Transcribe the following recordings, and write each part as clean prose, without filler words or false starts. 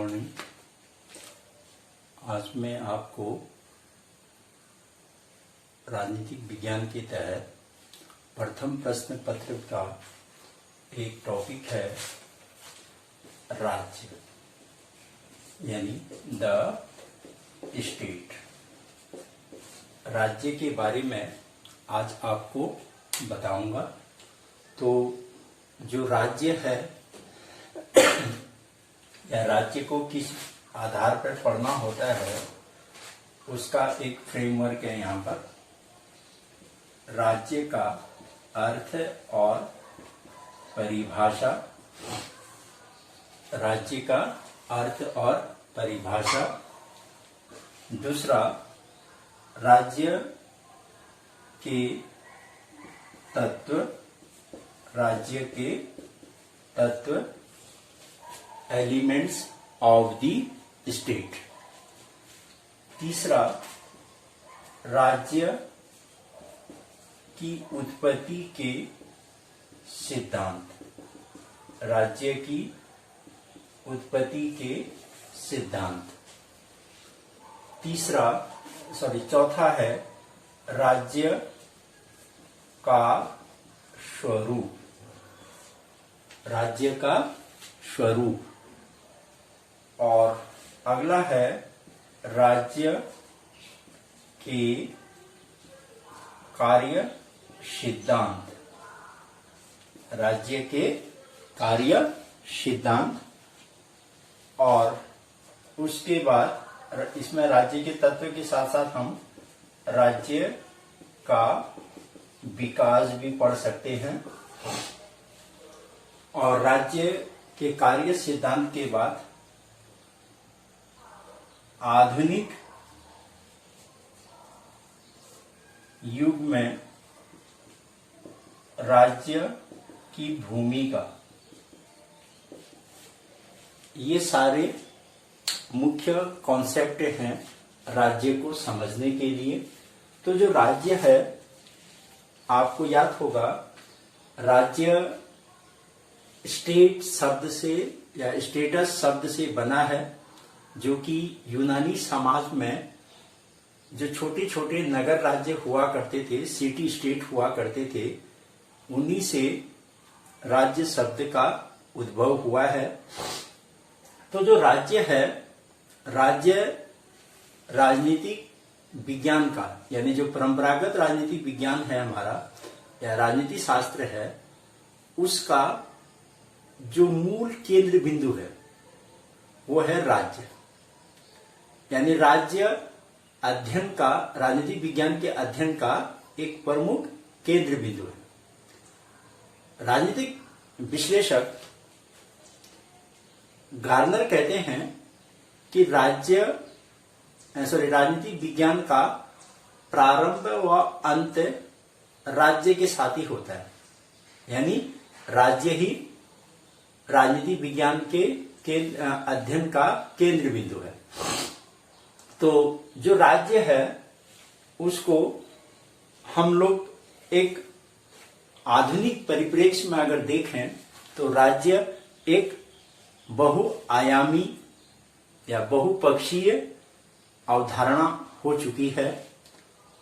Morning. आज मैं आपको राजनीतिक विज्ञान के तहत प्रथम प्रश्न पत्र का एक टॉपिक है राज्य, यानी द स्टेट। राज्य के बारे में आज आपको बताऊंगा। तो जो राज्य है या राज्य को किस आधार पर पढ़ना होता है, उसका एक फ्रेमवर्क है। यहाँ पर राज्य का अर्थ और परिभाषा, राज्य का अर्थ और परिभाषा। दूसरा, राज्य के तत्व, राज्य के तत्व, एलिमेंट्स ऑफ द स्टेट। तीसरा, राज्य की उत्पत्ति के सिद्धांत, राज्य की उत्पत्ति के सिद्धांत। चौथा है राज्य का स्वरूप, राज्य का स्वरूप। और अगला है राज्य के कार्य सिद्धांत, राज्य के कार्य सिद्धांत। और उसके बाद इसमें राज्य के तत्व के साथ साथ हम राज्य का विकास भी पढ़ सकते हैं। और राज्य के कार्य सिद्धांत के बाद आधुनिक युग में राज्य की भूमिका, ये सारे मुख्य कॉन्सेप्ट हैं राज्य को समझने के लिए। तो जो राज्य है, आपको याद होगा, राज्य स्टेट शब्द से या स्टेटस शब्द से बना है, जो कि यूनानी समाज में जो छोटे छोटे नगर राज्य हुआ करते थे, सिटी स्टेट हुआ करते थे, उन्हीं से राज्य शब्द का उद्भव हुआ है। तो जो राज्य है, राज्य राजनीतिक विज्ञान का, यानी जो परंपरागत राजनीतिक विज्ञान है हमारा, या राजनीति शास्त्र है, उसका जो मूल केंद्र बिंदु है वो है राज्य। यानी राज्य अध्ययन का, राजनीतिक विज्ञान के अध्ययन का एक प्रमुख केंद्र बिंदु है। राजनीतिक विश्लेषक गार्नर कहते हैं कि राजनीतिक विज्ञान का प्रारंभ व अंत राज्य के साथ ही होता है। यानी राज्य ही राजनीतिक विज्ञान के अध्ययन का केंद्र बिंदु है। तो जो राज्य है, उसको हम लोग एक आधुनिक परिप्रेक्ष्य में अगर देखें तो राज्य एक बहुआयामी या बहुपक्षीय अवधारणा हो चुकी है।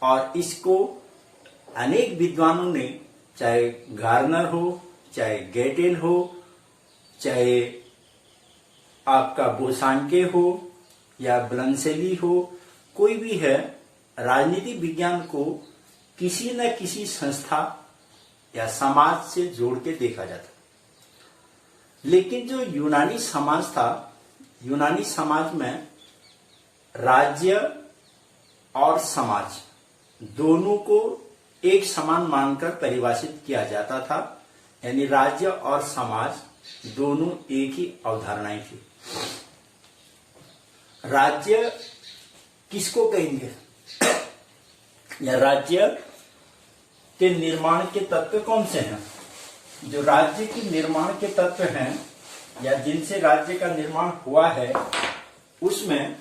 और इसको अनेक विद्वानों ने, चाहे गार्नर हो, चाहे गेटेल हो, चाहे आपका बोसांके हो या ब्लंसेली हो, कोई भी है, राजनीतिक विज्ञान को किसी न किसी संस्था या समाज से जोड़ के देखा जाता। लेकिन जो यूनानी समाज था, यूनानी समाज में राज्य और समाज दोनों को एक समान मानकर परिभाषित किया जाता था। यानी राज्य और समाज दोनों एक ही अवधारणाएं थी। राज्य किसको कहेंगे, या राज्य के निर्माण के तत्व कौन से हैं? जो राज्य के निर्माण के तत्व हैं, या जिनसे राज्य का निर्माण हुआ है, उसमें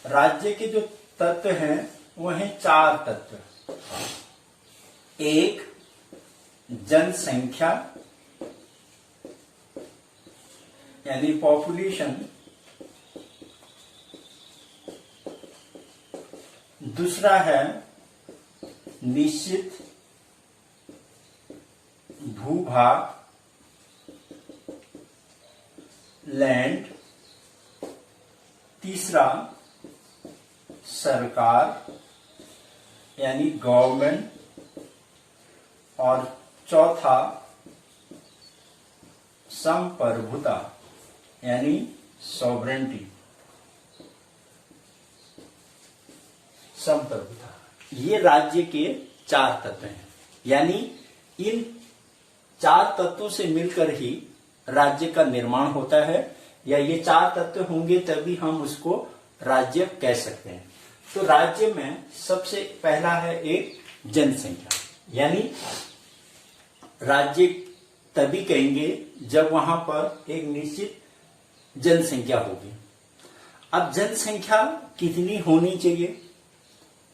राज्य के जो तत्व हैं वो हैं 4 तत्व। एक, जनसंख्या, यानी पॉपुलेशन। दूसरा है निश्चित भूभाग, लैंड। तीसरा सरकार यानी गवर्नमेंट, और चौथा संप्रभुता यानी सॉवरेंटी, संप्रभुता। ये राज्य के 4 तत्व हैं। यानी इन 4 तत्वों से मिलकर ही राज्य का निर्माण होता है, या ये 4 तत्व होंगे तभी हम उसको राज्य कह सकते हैं। तो राज्य में सबसे पहला है एक जनसंख्या, यानी राज्य तभी कहेंगे जब वहां पर एक निश्चित जनसंख्या होगी। अब जनसंख्या कितनी होनी चाहिए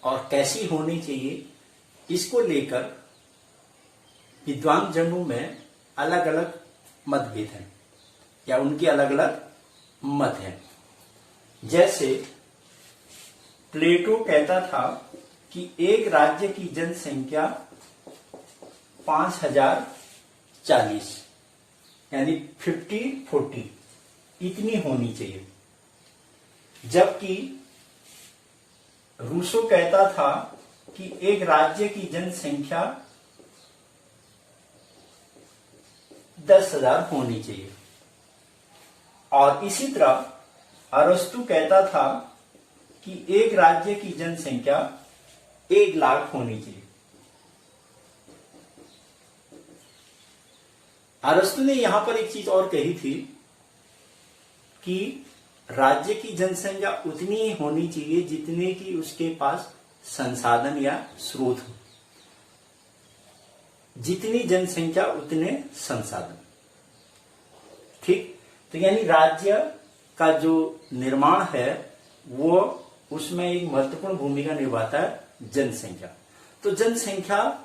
और कैसी होनी चाहिए, इसको लेकर विद्वान जनों में अलग अलग मतभेद हैं, या उनके अलग अलग मत हैं। जैसे प्लेटो कहता था कि एक राज्य की जनसंख्या 5040 यानी 50-40 इतनी होनी चाहिए, जबकि रूसो कहता था कि एक राज्य की जनसंख्या 10,000 होनी चाहिए। और इसी तरह अरस्तु कहता था कि एक राज्य की जनसंख्या 1 लाख होनी चाहिए। अरस्तु ने यहां पर एक चीज और कही थी कि राज्य की जनसंख्या उतनी ही होनी चाहिए जितने की उसके पास संसाधन या स्रोत हो। जितनी जनसंख्या उतने संसाधन। ठीक, तो यानी राज्य का जो निर्माण है वो उसमें एक महत्वपूर्ण भूमिका निभाता है जनसंख्या। तो जनसंख्या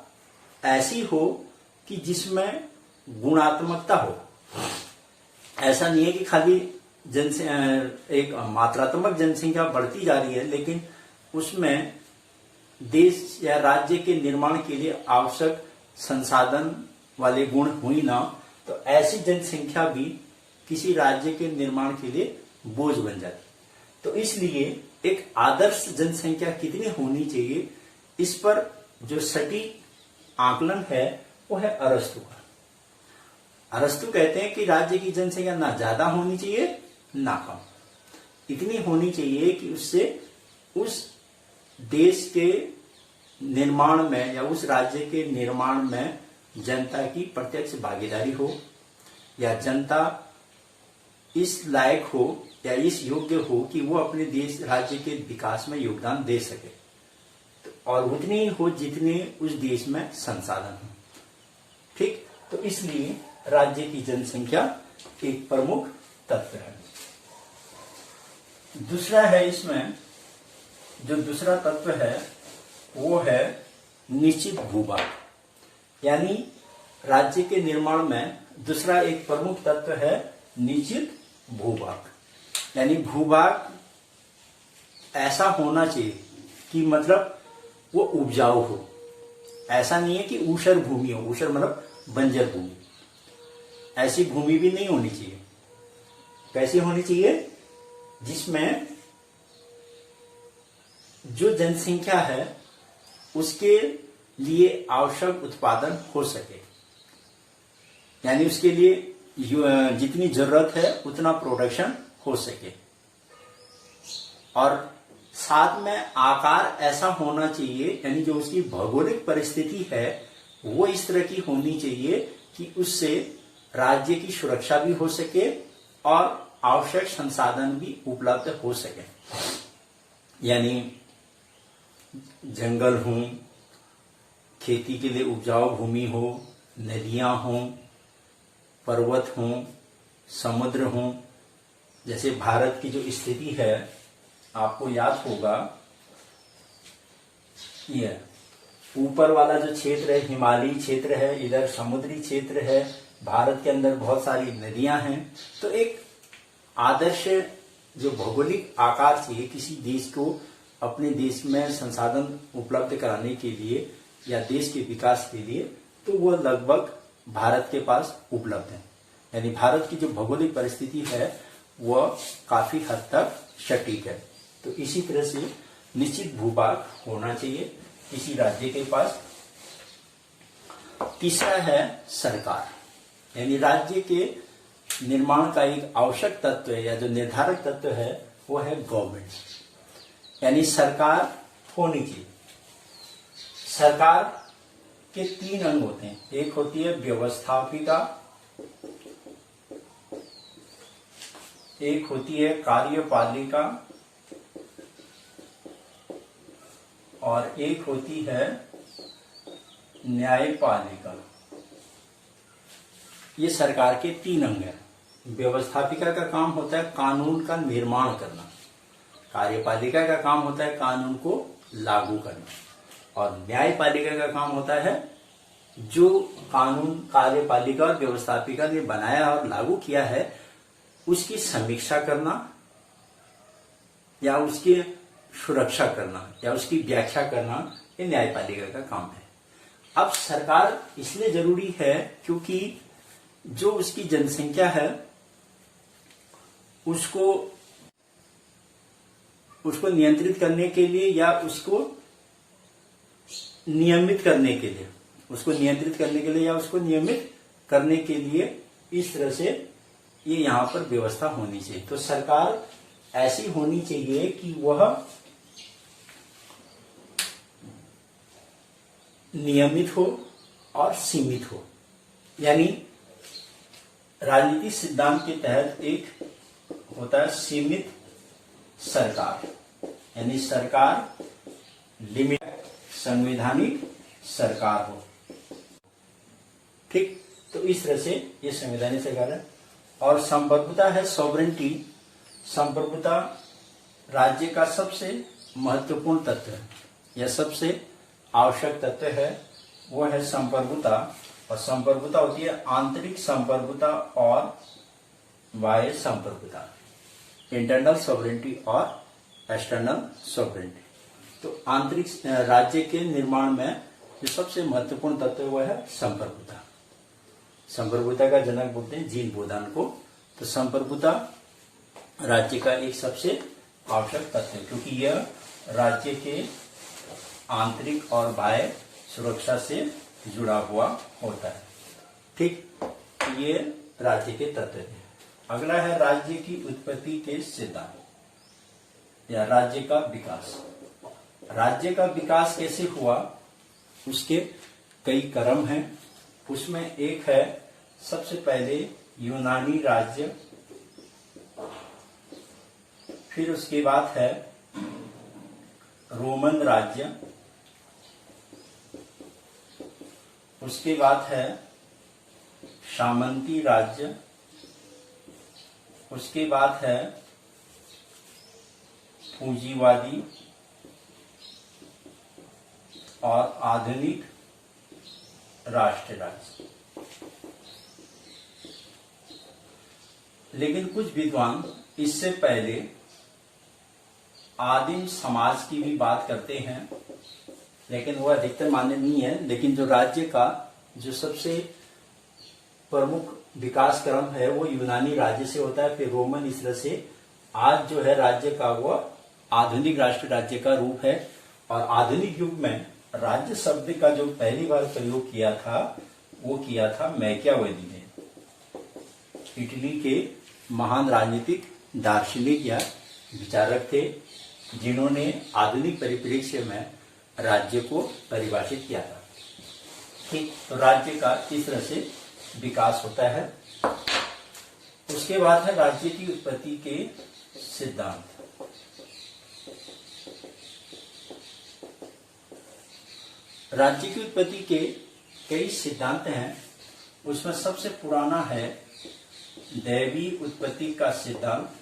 ऐसी हो कि जिसमें गुणात्मकता हो। ऐसा नहीं है कि खाली एक मात्रात्मक जनसंख्या बढ़ती जा रही है, लेकिन उसमें देश या राज्य के निर्माण के लिए आवश्यक संसाधन वाले गुण हुई ना, तो ऐसी जनसंख्या भी किसी राज्य के निर्माण के लिए बोझ बन जाती। तो इसलिए एक आदर्श जनसंख्या कितनी होनी चाहिए, इस पर जो सटीक आकलन है वो है अरस्तु का। अरस्तु कहते हैं कि राज्य की जनसंख्या ना ज्यादा होनी चाहिए ना कम, इतनी होनी चाहिए कि उससे उस देश के निर्माण में या उस राज्य के निर्माण में जनता की प्रत्यक्ष भागीदारी हो, या जनता इस लायक हो या इस योग्य हो कि वो अपने देश राज्य के विकास में योगदान दे सके, और उतनी ही हो जितने उस देश में संसाधन हो। ठीक, तो इसलिए राज्य की जनसंख्या एक प्रमुख तत्व है। दूसरा है, इसमें जो दूसरा तत्व है वो है निश्चित भूभाग, यानी राज्य के निर्माण में दूसरा एक प्रमुख तत्व है निश्चित भूभाग। यानी भूभाग ऐसा होना चाहिए कि मतलब वो उपजाऊ हो। ऐसा नहीं है कि ऊषर भूमि हो, ऊषर मतलब बंजर भूमि, ऐसी भूमि भी नहीं होनी चाहिए। कैसी होनी चाहिए? जिसमें जो जनसंख्या है उसके लिए आवश्यक उत्पादन हो सके, यानी उसके लिए जितनी जरूरत है उतना प्रोडक्शन हो सके, और साथ में आकार ऐसा होना चाहिए, यानी जो उसकी भौगोलिक परिस्थिति है वो इस तरह की होनी चाहिए कि उससे राज्य की सुरक्षा भी हो सके और आवश्यक संसाधन भी उपलब्ध हो सके। यानी जंगल हो, खेती के लिए उपजाऊ भूमि हो, नदियां हो, पर्वत हो, समुद्र हो। जैसे भारत की जो स्थिति है आपको याद होगा, ये ऊपर वाला जो क्षेत्र है हिमालयी क्षेत्र है, इधर समुद्री क्षेत्र है, भारत के अंदर बहुत सारी नदियां हैं। तो एक आदर्श जो भौगोलिक आकार चाहिए किसी देश को अपने देश में संसाधन उपलब्ध कराने के लिए या देश के विकास के लिए, तो वो लगभग भारत के पास उपलब्ध है। यानी भारत की जो भौगोलिक परिस्थिति है वह काफी हद तक सटीक है। तो इसी तरह से निश्चित भूभाग होना चाहिए किसी राज्य के पास। तीसरा है सरकार, यानी राज्य के निर्माण का एक आवश्यक तत्व है या जो निर्धारक तत्व है वो है गवर्नमेंट, यानी सरकार होनी चाहिए। सरकार के 3 अंग होते हैं, एक होती है व्यवस्थापिका, एक होती है कार्यपालिका और एक होती है न्यायपालिका। ये सरकार के 3 अंग हैं। व्यवस्थापिका का काम होता है कानून का निर्माण करना, कार्यपालिका का काम होता है कानून को लागू करना और न्यायपालिका का काम होता है जो कानून कार्यपालिका और व्यवस्थापिका ने बनाया और लागू किया है उसकी समीक्षा करना या उसकी सुरक्षा करना या उसकी व्याख्या करना, ये न्यायपालिका का काम है। अब सरकार इसलिए जरूरी है क्योंकि जो उसकी जनसंख्या है उसको नियंत्रित करने के लिए या उसको नियमित करने के लिए, या उसको नियमित करने के लिए इस तरह से ये यहाँ पर व्यवस्था होनी चाहिए। तो सरकार ऐसी होनी चाहिए कि वह नियमित हो और सीमित हो। यानी राजनीतिक सिद्धांत के तहत एक होता है सीमित सरकार, यानी सरकार लिमिट, संवैधानिक सरकार हो। ठीक, तो इस तरह से ये संवैधानिक सरकार है। और संप्रभुता है सॉवरेंटी। संप्रभुता राज्य का सबसे महत्वपूर्ण तत्व है या सबसे आवश्यक तत्व है, वो है संप्रभुता। और संप्रभुता होती है आंतरिक संप्रभुता और बाह्य संप्रभुता, इंटरनल सॉवरेंटी और एक्सटर्नल सॉवरेंटी। तो आंतरिक राज्य के निर्माण में जो सबसे महत्वपूर्ण तत्व है वह है संप्रभुता। संप्रभुता का जनक बोलते हैं जीन बोधान को। तो संप्रभुता राज्य का एक सबसे आवश्यक तत्व है क्योंकि यह राज्य के आंतरिक और बाह्य सुरक्षा से जुड़ा हुआ होता है। ठीक, ये राज्य के तत्व है। अगला है राज्य की उत्पत्ति के सिद्धांत या राज्य का विकास। राज्य का विकास कैसे हुआ उसके कई क्रम हैं। उसमें एक है सबसे पहले यूनानी राज्य, फिर उसके बाद है रोमन राज्य, उसके बाद है सामंती राज्य, उसके बाद है पूंजीवादी और आधुनिक राष्ट्र राज्य। लेकिन कुछ विद्वान इससे पहले आदिम समाज की भी बात करते हैं, लेकिन वह अधिकतर मान्य नहीं है। लेकिन जो राज्य का जो सबसे प्रमुख विकास क्रम है वो यूनानी राज्य से होता है, फिर रोमन, इस तरह से आज जो है राज्य का वो आधुनिक राष्ट्र राज्य का रूप है। और आधुनिक युग में राज्य शब्द का जो पहली बार प्रयोग किया था वो किया था मैकियावेली ने। इटली के महान राजनीतिक दार्शनिक या विचारक थे जिन्होंने आधुनिक परिप्रेक्ष्य में राज्य को परिभाषित किया था। ठीक, तो राज्य का इस तरह से विकास होता है। उसके बाद है राज्य की उत्पत्ति के सिद्धांत। राज्य की उत्पत्ति के कई सिद्धांत हैं। उसमें सबसे पुराना है दैवी उत्पत्ति का सिद्धांत।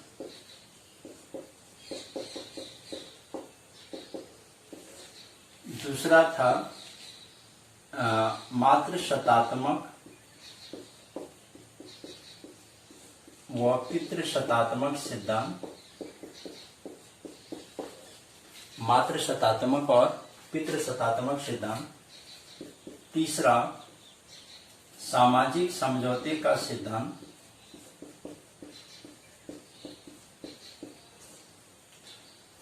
दूसरा था मात्र शतात्मक व पितृ शतात्मक सिद्धांत। मातृ सत्तात्मक और पितृ सत्तात्मक सिद्धांत। तीसरा, सामाजिक समझौते का सिद्धांत।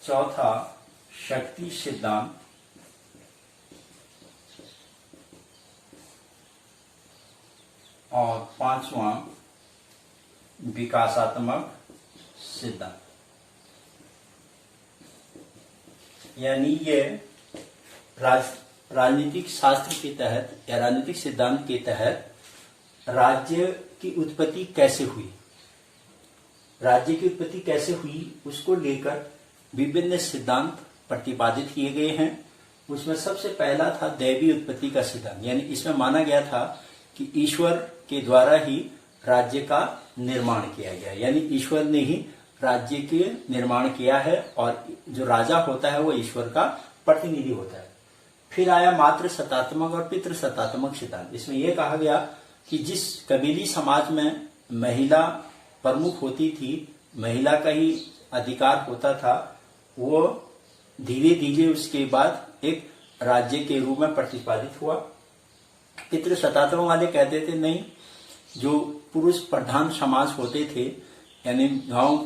चौथा, शक्ति सिद्धांत। और पांचवा, विकासात्मक सिद्धांत। यानी ये राजनीतिक शास्त्र के तहत या राजनीतिक सिद्धांत के तहत राज्य की उत्पत्ति कैसे हुई, राज्य की उत्पत्ति कैसे हुई उसको लेकर विभिन्न सिद्धांत प्रतिपादित किए गए हैं। उसमें सबसे पहला था दैवी उत्पत्ति का सिद्धांत। यानी इसमें माना गया था कि ईश्वर के द्वारा ही राज्य का निर्माण किया गया, यानी ईश्वर ने ही राज्य के निर्माण किया है और जो राजा होता है वो ईश्वर का प्रतिनिधि होता है। फिर आया मातृ सत्तात्मक और पितृ सत्तात्मक सिद्धांत। इसमें यह कहा गया कि जिस कबीली समाज में महिला प्रमुख होती थी, महिला का ही अधिकार होता था, वो धीरे धीरे उसके बाद एक राज्य के रूप में प्रतिपादित हुआ। पितृ सत्तात्मक वाले कहते थे नहीं, जो पुरुष प्रधान समाज होते थे, यानी गांव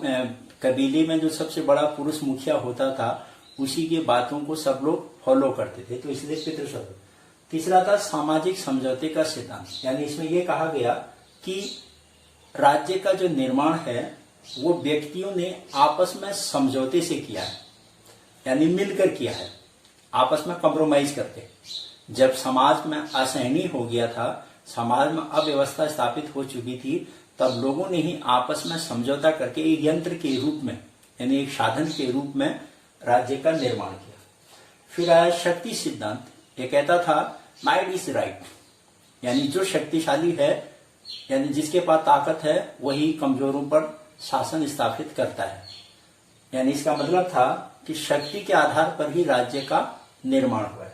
कबीले में जो सबसे बड़ा पुरुष मुखिया होता था उसी की बातों को सब लोग फॉलो करते थे, तो इसलिए पितृ सत्तात्मक। तीसरा था सामाजिक समझौते का सिद्धांत। यानी इसमें यह कहा गया कि राज्य का जो निर्माण है वो व्यक्तियों ने आपस में समझौते से किया है, यानी मिलकर किया है, आपस में कॉम्प्रोमाइज करके। जब समाज में असहनीय हो गया था, समाज में अव्यवस्था स्थापित हो चुकी थी, तब लोगों ने ही आपस में समझौता करके एक यंत्र के रूप में, यानी एक साधन के रूप में राज्य का निर्माण किया। फिर आया शक्ति सिद्धांत। ये कहता था माइट इज राइट, यानी जो शक्तिशाली है, यानी जिसके पास ताकत है, वही कमजोरों पर शासन स्थापित करता है। यानी इसका मतलब था कि शक्ति के आधार पर ही राज्य का निर्माण हुआ है।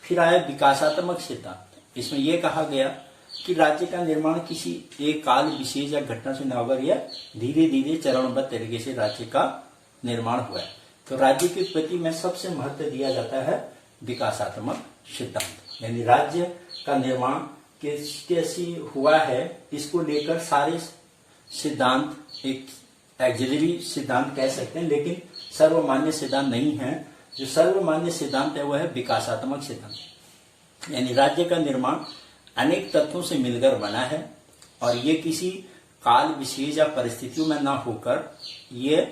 फिर आया विकासात्मक सिद्धांत। इसमें यह कहा गया कि राज्य का निर्माण किसी एक काल विशेष या घटना से न होकर यह धीरे धीरे चरणबद्ध तरीके से राज्य का निर्माण हुआ है। तो राज्य की उत्पत्ति में सबसे महत्व दिया जाता है विकासात्मक सिद्धांत। यानी राज्य का निर्माण कैसे हुआ है, इसको लेकर सारे सिद्धांत एक एक्सिलरी सिद्धांत कह सकते हैं, लेकिन सर्वमान्य सिद्धांत नहीं है। जो सर्वमान्य सिद्धांत है वह है विकासात्मक सिद्धांत। यानी राज्य का निर्माण अनेक तत्वों से मिलकर बना है और ये किसी काल विशेष या परिस्थितियों में न होकर ये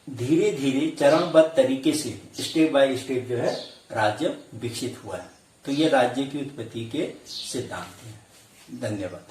धीरे धीरे चरणबद्ध तरीके से स्टेप बाय स्टेप जो है राज्य विकसित हुआ है। तो ये राज्य की उत्पत्ति के सिद्धांत हैं। धन्यवाद।